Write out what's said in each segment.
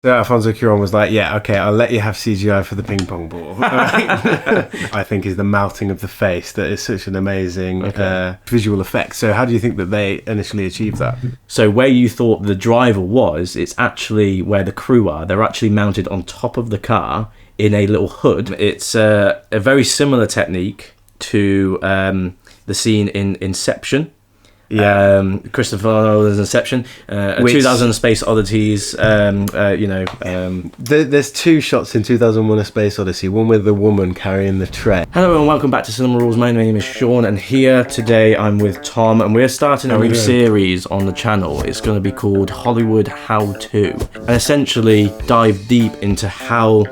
So Alfonso Cuarón was like, yeah, okay, I'll let you have CGI for the ping pong ball. I think is the melting of the face that is such an amazing visual effect. So how do you think that they initially achieved that? So where you thought the driver was, it's actually where the crew are. They're actually mounted on top of the car in a little hood. It's a very similar technique to the scene in Inception. Yeah, Christopher Nolan's Inception, 2000 Space Oddities. There's two shots in 2001: A Space Odyssey. One with the woman carrying the tray. Hello and welcome back to Cinema Rules. My name is Sean, and here today I'm with Tom, and we're starting a new series on the channel. It's going to be called Hollywood How To, and essentially dive deep into how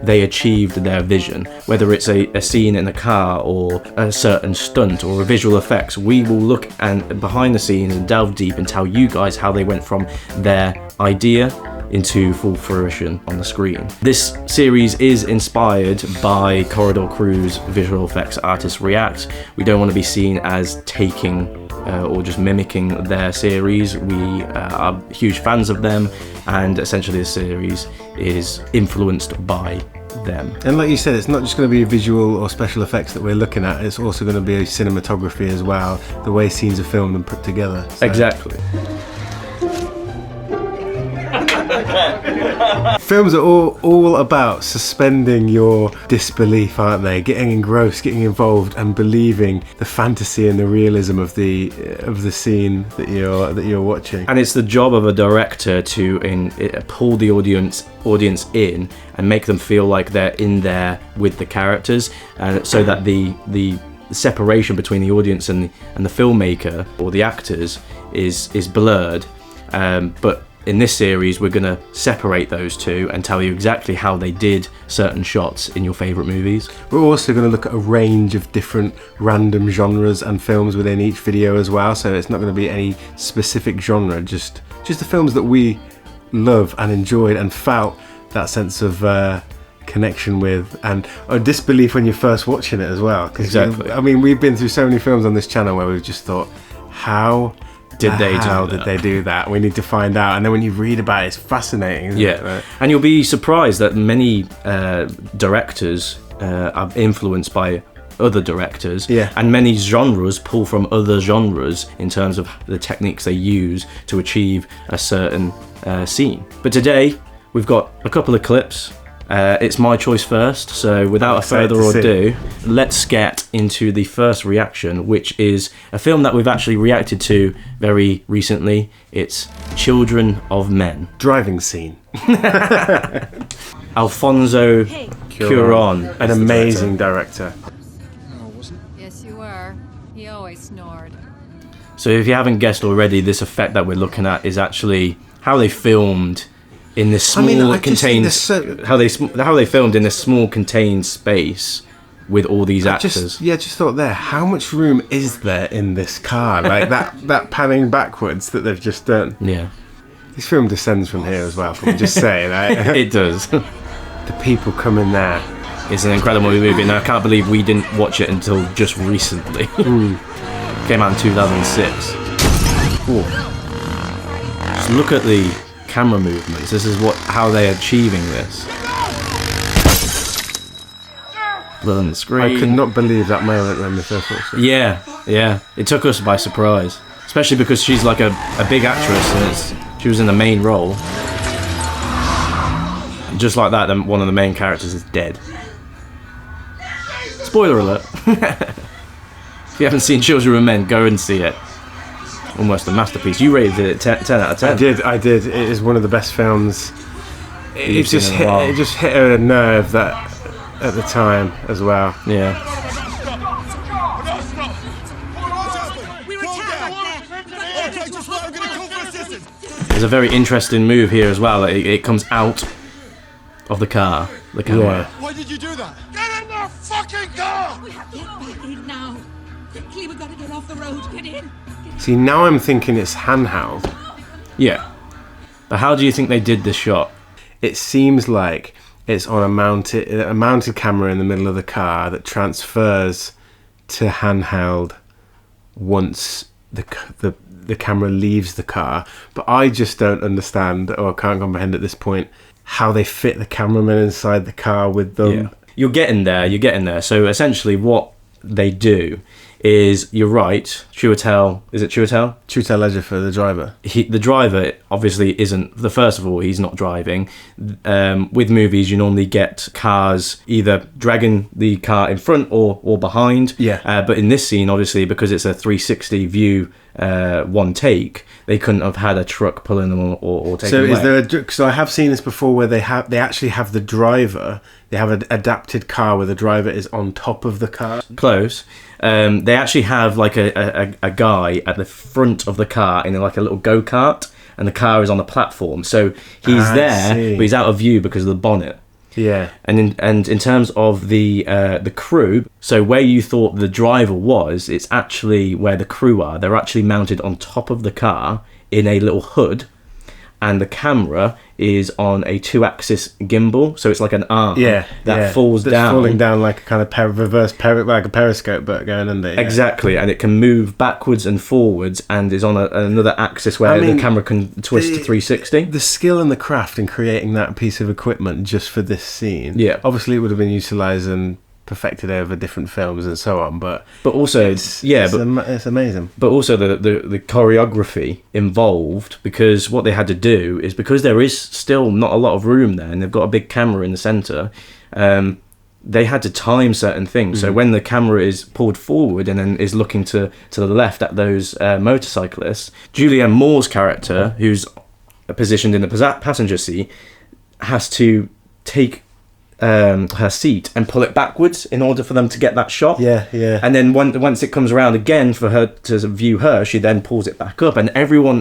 they achieved their vision, whether it's a scene in a car or a certain stunt or a visual effects. We will look behind the scenes and delve deep and tell you guys how they went from their idea into full fruition on the screen. This series is inspired by Corridor Crew's visual effects artist React. We don't want to be seen as taking or just mimicking their series. We are huge fans of them, and essentially this series is influenced by them. And like you said, it's not just going to be visual or special effects that we're looking at, it's also going to be cinematography as well, the way scenes are filmed and put together. So. Exactly. Films are all about suspending your disbelief, aren't they? Getting engrossed, getting involved, and believing the fantasy and the realism of the scene that you're watching. And it's the job of a director to pull the audience in and make them feel like they're in there with the characters, and so that the separation between the audience and the filmmaker or the actors is blurred. But in this series, we're going to separate those two and tell you exactly how they did certain shots in your favourite movies. We're also going to look at a range of different random genres and films within each video as well, so it's not going to be any specific genre, just the films that we love and enjoyed and felt that sense of connection with, and a disbelief when you're first watching it as well. Exactly. I mean, we've been through so many films on this channel where we've just thought, how did they do that? We need to find out. And then when you read about it, it's fascinating, isn't it? Right? And you'll be surprised that many directors are influenced by other directors, and many genres pull from other genres in terms of the techniques they use to achieve a certain scene. But today we've got a couple of clips. It's my choice first, so without further ado, let's get into the first reaction, which is a film that we've actually reacted to very recently. It's Children of Men. Driving scene. Alfonso Cuarón, an amazing director. Yes, you were. He always snored. So if you haven't guessed already, this effect that we're looking at is actually how they filmed in this small contained, how they filmed in this small contained space with all these actors. Just thought there, how much room is there in this car? Like that panning backwards that they've just done. Yeah. This film descends from here as well, can we just say, right? It does. The people come in there. It's an incredible movie, and I can't believe we didn't watch it until just recently. Came out in 2006. Ooh. Just look at the camera movements. This is how they're achieving this. Blood on the screen. I could not believe that moment when we first watched it. Yeah. It took us by surprise, especially because she's like a big actress, and she was in the main role. And just like that, then one of the main characters is dead. Spoiler alert. If you haven't seen Children of Men, go and see it. Almost a masterpiece. You rated it 10 out of 10. I did. It is one of the best films. It just hit a nerve that at the time as well. Yeah. There's a very interesting move here as well. It comes out of the car. The camera. Yeah. Why did you do that? Get in the fucking car! We have to get back in now. Quickly, we've got to get off the road. Get in. See, now I'm thinking it's handheld. Yeah. But how do you think they did this shot? It seems like it's on a mounted camera in the middle of the car that transfers to handheld once the the camera leaves the car. But I just don't understand, or can't comprehend at this point, how they fit the cameraman inside the car with them. Yeah. You're getting there. So essentially what they do is, you're right, Chiwetel, is it Chiwetel? Chiwetel Ejiofor, the driver. The driver obviously isn't, first of all, he's not driving. With movies, you normally get cars either dragging the car in front or behind. Yeah. But in this scene, obviously, because it's a 360 view, one take, they couldn't have had a truck pulling them or taking So them is away. there so I have seen this before where they actually have the driver, they have an adapted car where the driver is on top of the car. Close. They actually have like a guy at the front of the car in like a little go-kart, and the car is on the platform. So he's there, but he's out of view because of the bonnet. Yeah. And in terms of the crew, so where you thought the driver was, it's actually where the crew are. They're actually mounted on top of the car in a little hood, and the camera is on a 2-axis gimbal, so it's like an arm that falls down. Falling down like a kind of like a periscope, but going under. Yeah. Exactly, and it can move backwards and forwards, and is on another axis where the camera can twist to 360. The skill and the craft in creating that piece of equipment just for this scene. Yeah. Obviously, it would have been utilised and perfected over different films and so on, but also it's amazing. But also the choreography involved, because what they had to do is, because there is still not a lot of room there, and they've got a big camera in the centre, they had to time certain things. So when the camera is pulled forward and then is looking to the left at those motorcyclists, Julianne Moore's character, who's positioned in the passenger seat, has to take her seat and pull it backwards in order for them to get that shot. Yeah. And then once it comes around again for her to view her, she then pulls it back up, and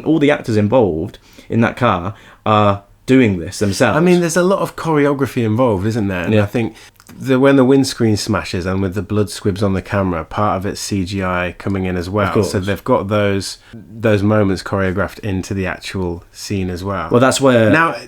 all the actors involved in that car are doing this themselves. I mean, there's a lot of choreography involved, isn't there? And I think when the windscreen smashes and with the blood squibs on the camera, part of it's CGI coming in as well. So they've got those moments choreographed into the actual scene as well. Well, that's where... Now,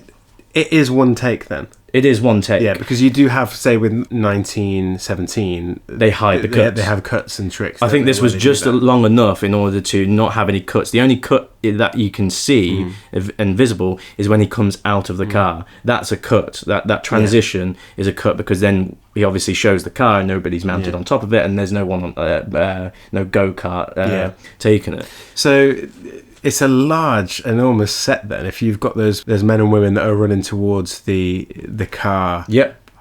it is one take then. It is one take. Yeah, because you do have, say, with 1917... They hide the cuts. They have cuts and tricks. I think this was just long enough in order to not have any cuts. The only cut that you can see and visible is when he comes out of the car. That's a cut. That transition is a cut, because then he obviously shows the car and nobody's mounted on top of it, and there's no one on no go-kart taking it. So... It's a large, enormous set then. If you've got those men and women that are running towards the car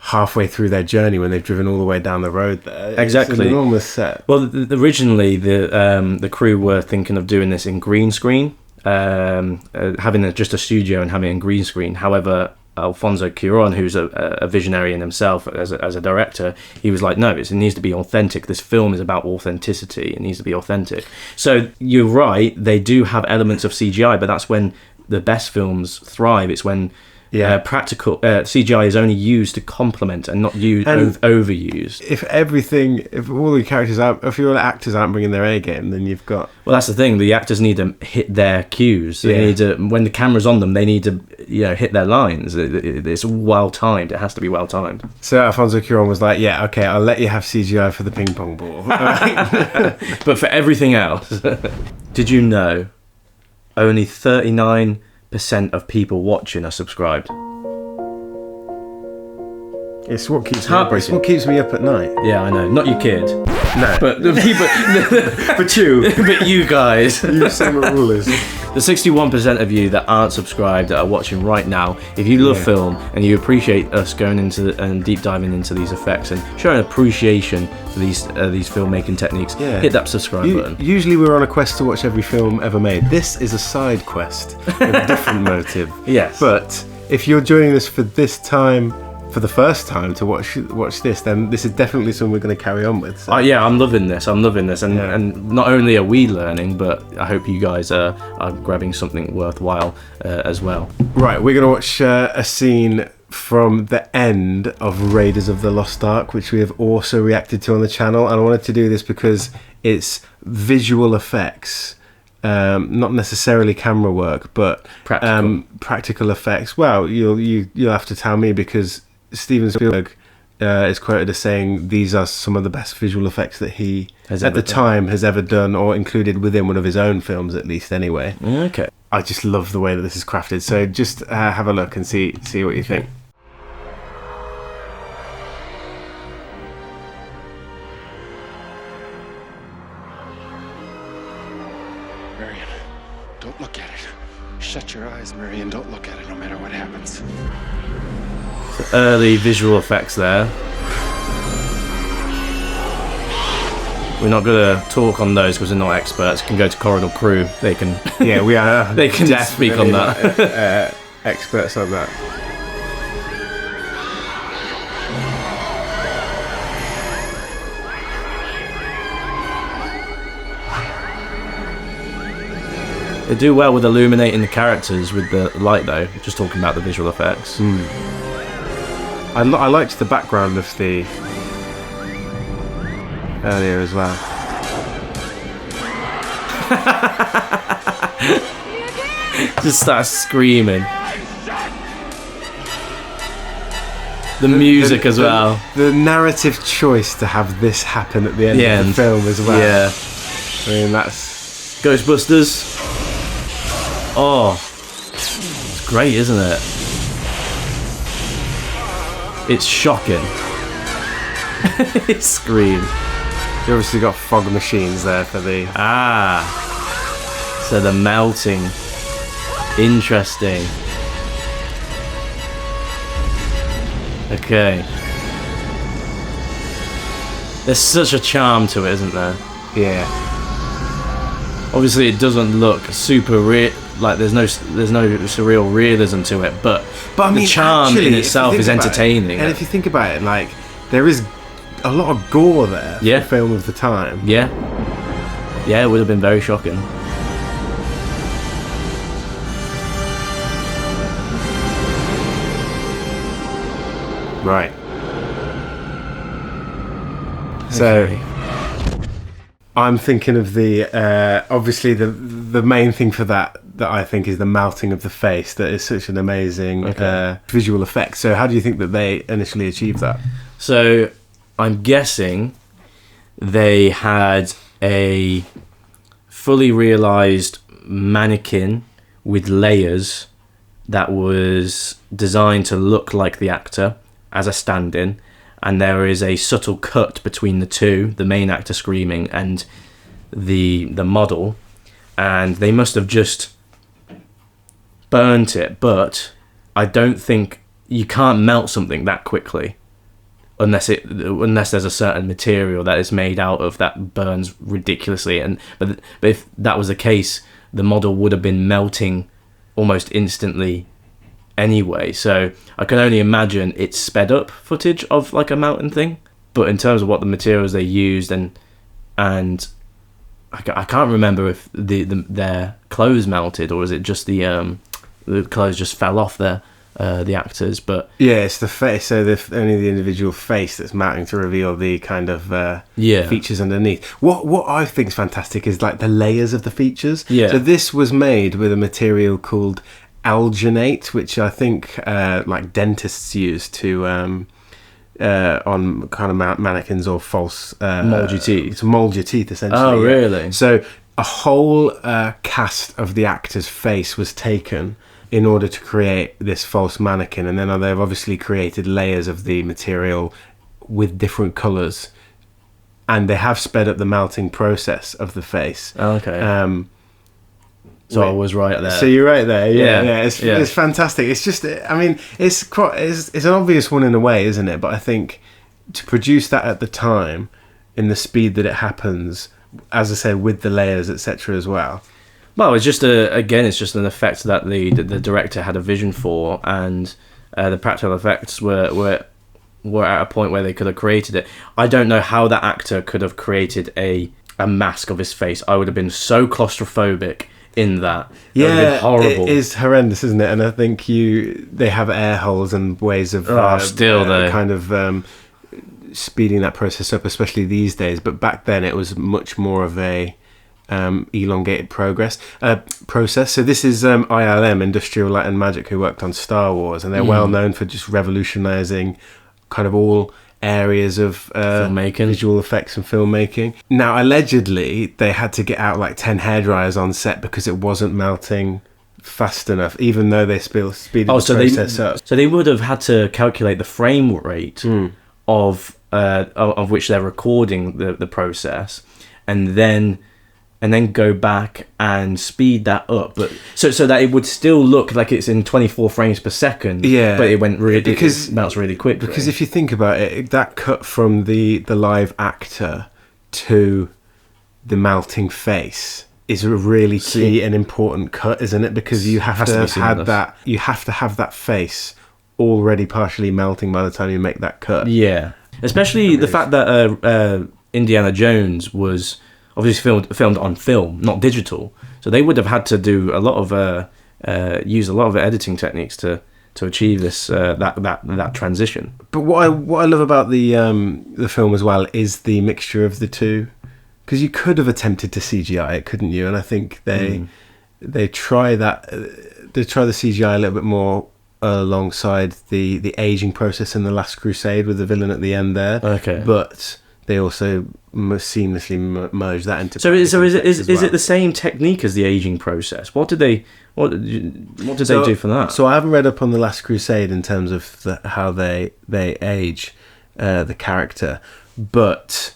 halfway through their journey when they've driven all the way down the road there. Exactly. It's an enormous set. Well, originally the crew were thinking of doing this in green screen, having just a studio and having a green screen. However, Alfonso Cuarón, who's a visionary in himself as a director, he was like, no, it needs to be authentic. This film is about authenticity. It needs to be authentic. So you're right, they do have elements of CGI, but that's when the best films thrive. It's when practical CGI is only used to complement and not overused. If all the characters if your actors aren't bringing their A game, then you've got... Well, that's the thing. The actors need to hit their cues. They need to, when the camera's on them, they need to hit their lines. It's well timed. It has to be well timed. So Alfonso Cuarón was like, yeah, okay, I'll let you have CGI for the ping pong ball. But for everything else, did you know only 39% of people watching are subscribed? It's what keeps heartbreaking. What keeps me up at night. Yeah, I know. Not your kid. No. But the people... But you. But you guys. You summer rulers. The 61% of you that aren't subscribed, that are watching right now, if you love film and you appreciate us going into and deep diving into these effects and showing appreciation for these filmmaking techniques, hit that subscribe button. Usually we're on a quest to watch every film ever made. This is a side quest with a different motive. Yes. But if you're joining us for the first time to watch this, then this is definitely something we're going to carry on with. So. I'm loving this, and not only are we learning, but I hope you guys are grabbing something worthwhile as well. Right, we're going to watch a scene from the end of Raiders of the Lost Ark, which we have also reacted to on the channel, and I wanted to do this because it's visual effects, not necessarily camera work, but practical effects. Well, you'll have to tell me, because Steven Spielberg is quoted as saying these are some of the best visual effects that he Has at ever the time has ever done, or included within one of his own films at least anyway. Okay. I just love the way that this is crafted, so just have a look and see what you think. Marion, don't look at it. Shut your eyes, Marion. Don't look at it no matter what happens. Early visual effects there. We're not going to talk on those because we're not experts. Can go to Corridor Crew. They can. Yeah, we are. They can speak on that. Experts on that. They do well with illuminating the characters with the light, though. Just talking about the visual effects. I liked the background of the earlier as well. Just starts screaming. The music as well. The narrative choice to have this happen at the end of the film as well. Yeah. I mean, that's... Ghostbusters. Oh. It's great, isn't it? It's shocking. It screams. You obviously got fog machines there for the... So the melting. Interesting. Okay. There's such a charm to it, isn't there? Yeah. Obviously, it doesn't look super real. Like there's no surreal realism to it, but I mean, the charm actually, in itself is entertaining. And if you think about it, like there is a lot of gore there for a film of the time. Yeah, it would have been very shocking. Right. So I'm thinking of the obviously the main thing for that I think is the melting of the face. That is such an amazing visual effect. So how do you think that they initially achieved that? So I'm guessing they had a fully realized mannequin with layers that was designed to look like the actor as a stand-in, and there is a subtle cut between the two, the main actor screaming and the model, and they must have just burnt it. But I don't think you can't melt something that quickly unless there's a certain material that is made out of that burns ridiculously. But if that was the case, the model would have been melting almost instantly anyway. So I can only imagine it's sped up footage of like a mountain thing. But in terms of what the materials they used and I can't remember if their clothes melted or is it just the clothes just fell off the actors. But yeah, it's the face. So only the individual face that's melting to reveal the kind of features underneath. What I think is fantastic is like the layers of the features. Yeah. So this was made with a material called alginate, which I think like dentists use to on kind of mannequins or false mold your teeth. To mold your teeth, essentially. Oh, really? So a whole cast of the actor's face was taken in order to create this false mannequin, and then they've obviously created layers of the material with different colours, and they have sped up the melting process of the face. Okay. So I was right there. So you're right there. Yeah. Yeah. It's fantastic. It's just, I mean, it's an obvious one in a way, isn't it? But I think to produce that at the time, in the speed that it happens, as I said, with the layers, etc. as well. Well, it's just it's just an effect that the director had a vision for, and the practical effects were at a point where they could have created it. I don't know how that actor could have created a mask of his face. I would have been so claustrophobic in that. It would have been horrible. It is horrendous, isn't it? And I think they have air holes and ways of kind of speeding that process up, especially these days. But back then, it was much more of a elongated process. So this is ILM, Industrial Light and Magic, who worked on Star Wars, and they're well known for just revolutionizing kind of all areas of Filmmaking. visual effects and filmmaking. Now, allegedly, they had to get out like 10 hairdryers on set because it wasn't melting fast enough, even though they speeded the process up. So they would have had to calculate the frame rate of which they're recording the process, and then go back and speed that up, but so that it would still look like it's in 24 frames per second. Yeah, but it melts really quick. Because if you think about it, that cut from the live actor to the melting face is a really key and important cut, isn't it? Because you have to have that face already partially melting by the time you make that cut. Yeah, especially the fact that Indiana Jones was obviously filmed on film, not digital. So they would have had to do a lot of use a lot of editing techniques to achieve this that transition. But what I love about the film as well is the mixture of the two. Because you could have attempted to CGI it, couldn't you? And I think they try the CGI a little bit more alongside the aging process in The Last Crusade with the villain at the end there. Okay. But they also seamlessly merge that into. So is it the same technique as the aging process? What did they do for that? So I haven't read up on The Last Crusade in terms of how they age the character, but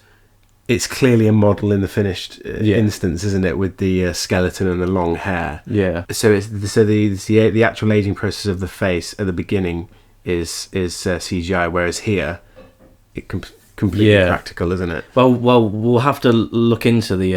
it's clearly a model in the finished instance, isn't it, with the skeleton and the long hair? Yeah. So the actual aging process of the face at the beginning is CGI, whereas here it completely practical, isn't it? Well, we'll have to look into the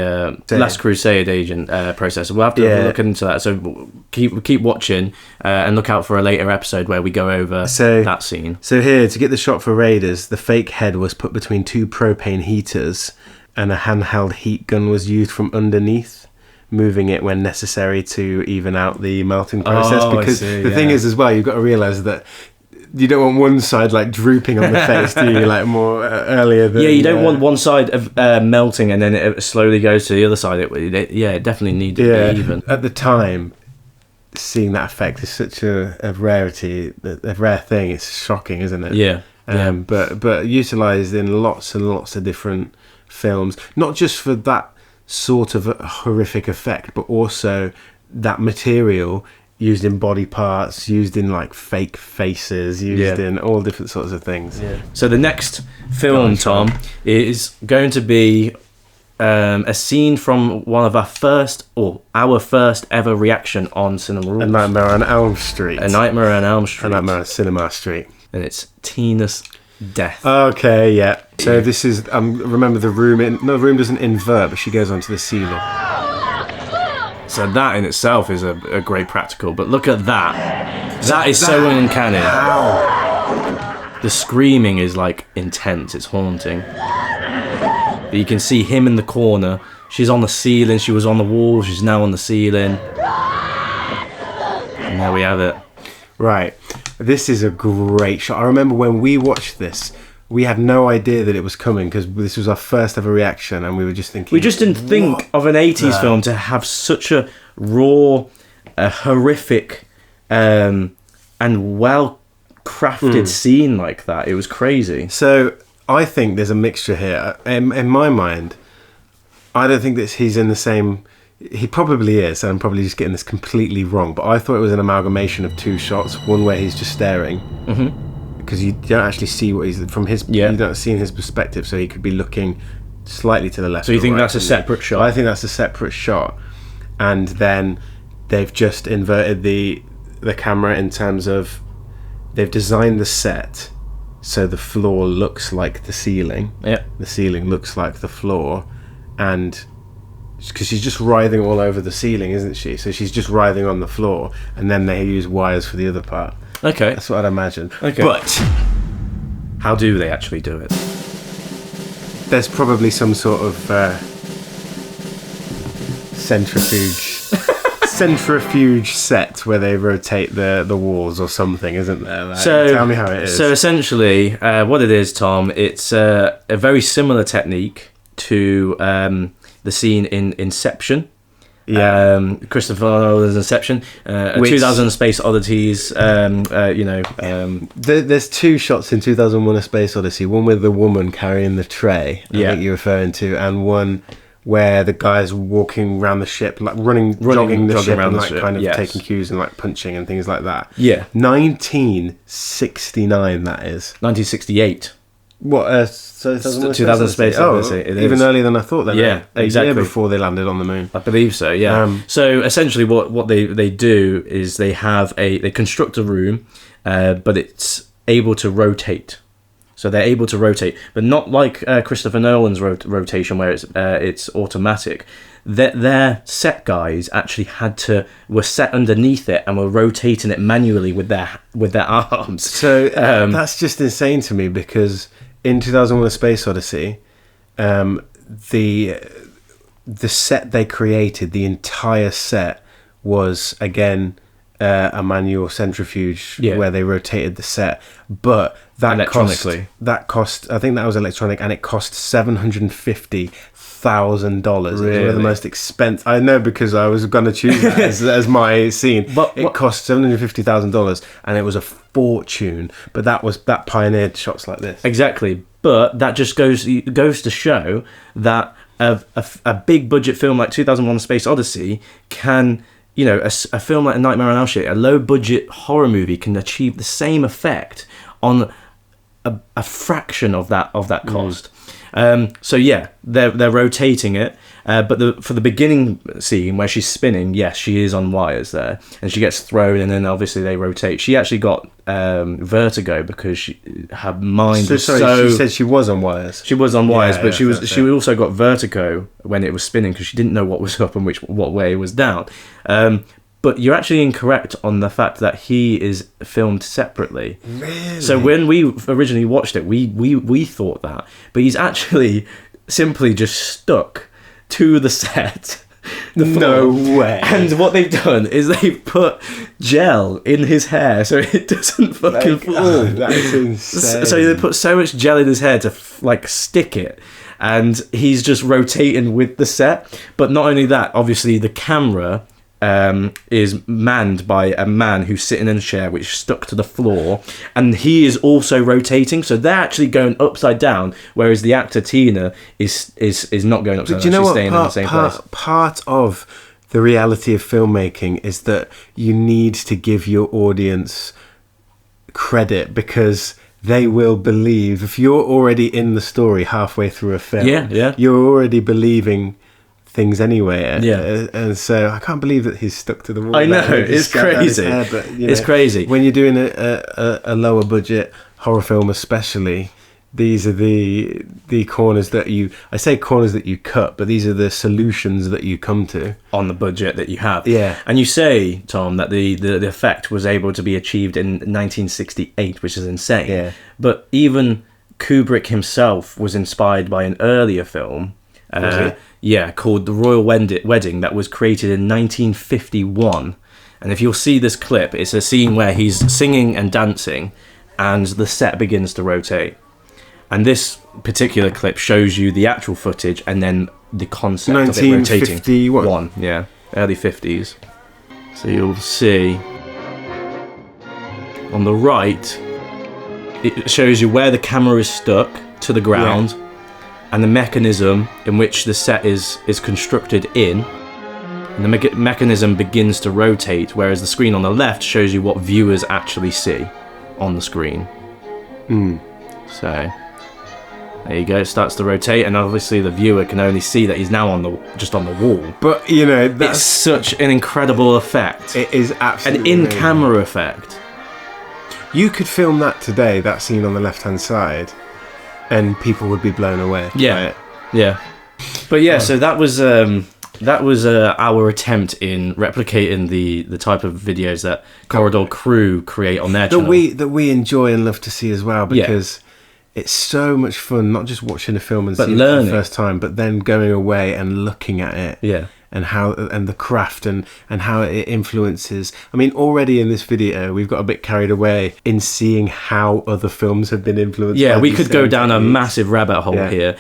Last Crusade agent process. We'll have to look into that. So keep watching and look out for a later episode where we go over that scene. So here, to get the shot for Raiders, the fake head was put between two propane heaters, and a handheld heat gun was used from underneath, moving it when necessary to even out the melting process. Because the thing is, as well, you've got to realise that you don't want one side like drooping on the face, do you? Like more earlier than... Yeah, you don't want one side of melting and then it slowly goes to the other side. It definitely needs to be even. At the time, seeing that effect is such a rarity, a rare thing. It's shocking, isn't it? Yeah. But utilised in lots and lots of different films, not just for that sort of a horrific effect, but also that material used in body parts, used in like fake faces, used in all different sorts of things. Yeah. So the next film, Tom, is going to be a scene from one of our first ever reaction on Cinema Rules. A Nightmare on Elm Street. A Nightmare on Elm Street. A Nightmare on Cinema Street. And it's Tina's death. Okay, yeah. So this is, remember the room, the room doesn't invert, but she goes onto the ceiling. So that in itself is a great practical, but look at that. That is so uncanny. Ow. The screaming is like intense, it's haunting. But you can see him in the corner. She's on the ceiling, she was on the wall, she's now on the ceiling. And there we have it. Right. This is a great shot. I remember when we watched this, we had no idea that it was coming because this was our first ever reaction, and we were just thinking... We just didn't think of an 80s film to have such a raw, horrific, and well-crafted scene like that. It was crazy. So I think there's a mixture here. In my mind, I don't think that he's in the same... He probably is, and I'm probably just getting this completely wrong, but I thought it was an amalgamation of two shots. One where he's just staring... Mm-hmm. Because you don't actually see what he's from his. You don't see in his perspective, so he could be looking slightly to the left. So you think that's a separate shot? I think that's a separate shot, and then they've just inverted the camera in terms of they've designed the set so the floor looks like the ceiling. Yeah, the ceiling looks like the floor, and because she's just writhing all over the ceiling, isn't she? So she's just writhing on the floor, and then they use wires for the other part. Okay. That's what I'd imagine. Okay. But how do they actually do it? There's probably some sort of centrifuge set where they rotate the walls or something, isn't there? Like, so tell me how it is. So essentially, what it is, Tom, it's a very similar technique to the scene in Inception, Christopher Nolan's Inception, 2000 Space Oddities, There's two shots in 2001 A Space Odyssey, one with the woman carrying the tray, I think you're referring to, and one where the guy's walking around the ship, like jogging the ship, and like kind of taking cues and like punching and things like that. 1969, that is. 1968. What? So 2000 Space Odyssey. Even earlier than I thought. Then, exactly. A year before they landed on the moon. I believe so. Yeah. So essentially, what they do is they construct a room, but it's able to rotate. So they're able to rotate, but not like Christopher Nolan's rotation, where it's automatic. Their set guys actually were set underneath it and were rotating it manually with their arms. So that's just insane to me, because in 2001: A Space Odyssey, the set they created, the entire set was again a manual centrifuge where they rotated the set, but that cost, I think that was electronic, and it cost $750,000. Really? It was one of the most expensive. I know, because I was going to choose that as my scene. But it cost $750,000, and it was a fortune. But that pioneered shots like this. Exactly. But that just goes to show that a big budget film like 2001: A Space Odyssey can. A film like Nightmare on Elm Street, a low budget horror movie, can achieve the same effect on a fraction of that cost. They're rotating it, but for the beginning scene where she's spinning, yes, she is on wires there, and she gets thrown, and then obviously they rotate. She actually got vertigo because her mind was so. She said she was on wires. She was on wires, but she also got vertigo when it was spinning, because she didn't know what was up and what way it was down. But you're actually incorrect on the fact that he is filmed separately. Really? So when we originally watched it, we thought that, but he's actually simply just stuck to the set. No way. And what they've done is they've put gel in his hair so it doesn't fucking fall. Oh, that is insane. So they put so much gel in his hair to stick it, and he's just rotating with the set. But not only that, obviously the camera is manned by a man who's sitting in a chair which stuck to the floor, and he is also rotating, so they're actually going upside down, whereas the actor Tina is not going upside down. Do you know she's what? staying in the same place. Part of the reality of filmmaking is that you need to give your audience credit, because they will believe. If you're already in the story halfway through a film, you're already believing things anyway, and so I can't believe that he's stuck to the wall. I know, it's crazy. It's crazy when you're doing a lower budget horror film, especially. These are the corners that you cut, but these are the solutions that you come to on the budget that you have. Yeah. And you say, Tom, that the effect was able to be achieved in 1968, which is insane. Yeah. But even Kubrick himself was inspired by an earlier film. Called The Royal Wedding, that was created in 1951. And if you'll see this clip, it's a scene where he's singing and dancing, and the set begins to rotate. And this particular clip shows you the actual footage and then the concept of it rotating. 1951? Yeah, early 50s. So you'll see on the right, it shows you where the camera is stuck to the ground. Yeah. And the mechanism in which the set is constructed in, and the mechanism begins to rotate, whereas the screen on the left shows you what viewers actually see on the screen. So there you go, it starts to rotate, and obviously the viewer can only see that he's now just on the wall. But it's such an incredible effect. It is absolutely an in-camera effect. You could film that today, that scene on the left-hand side, and people would be blown away. Yeah, yeah. But so that was our attempt in replicating the type of videos that Corridor Crew create on their channel. That we enjoy and love to see as well, because it's so much fun, not just watching a film and seeing it for the first time, but then going away and looking at it. Yeah. And the craft and how it influences. I mean, already in this video, we've got a bit carried away in seeing how other films have been influenced. Yeah, we could go down a massive rabbit hole here.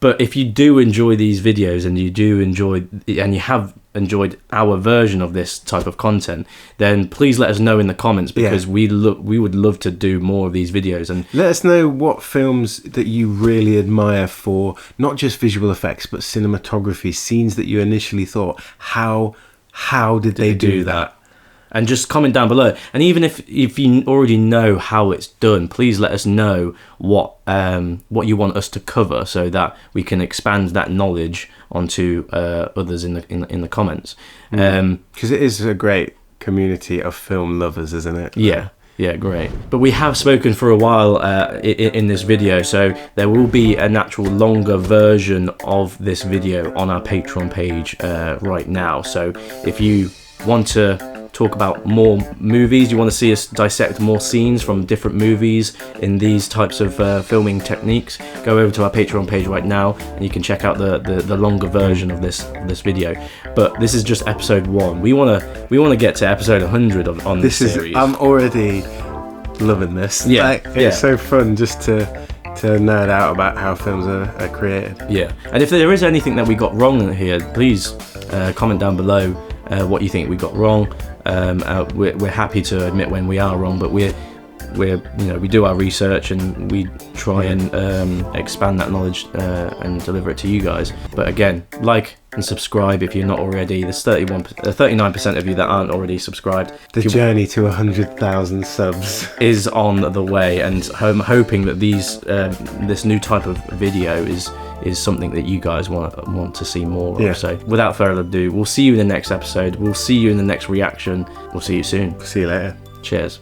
But if you do enjoy these videos and you have enjoyed our version of this type of content, then please let us know in the comments, because we would love to do more of these videos. And let us know what films that you really admire for not just visual effects but cinematography, scenes that you initially thought, how did they do that? And just comment down below. And even if you already know how it's done, please let us know what you want us to cover, so that we can expand that knowledge onto others in the comments. Because it is a great community of film lovers, isn't it? Yeah, great. But we have spoken for a while in this video, so there will be an actual longer version of this video on our Patreon page right now. So if you want to talk about more movies, you want to see us dissect more scenes from different movies in these types of filming techniques, go over to our Patreon page right now and you can check out the longer version of this video. But this is just episode 1. We want to get to episode 100 on this series. I'm already loving this. It's so fun just to nerd out about how films are created. Yeah, and if there is anything that we got wrong here, please comment down below what you think we got wrong. We're happy to admit when we are wrong, but we do our research and we try and expand that knowledge and deliver it to you guys. But again, like and subscribe if you're not already. There's 39% of you that aren't already subscribed. The journey to 100,000 subs is on the way, and I'm hoping that this new type of video is something that you guys want to see more of. So without further ado, we'll see you in the next episode. We'll see you in the next reaction. We'll see you soon. See you later. Cheers.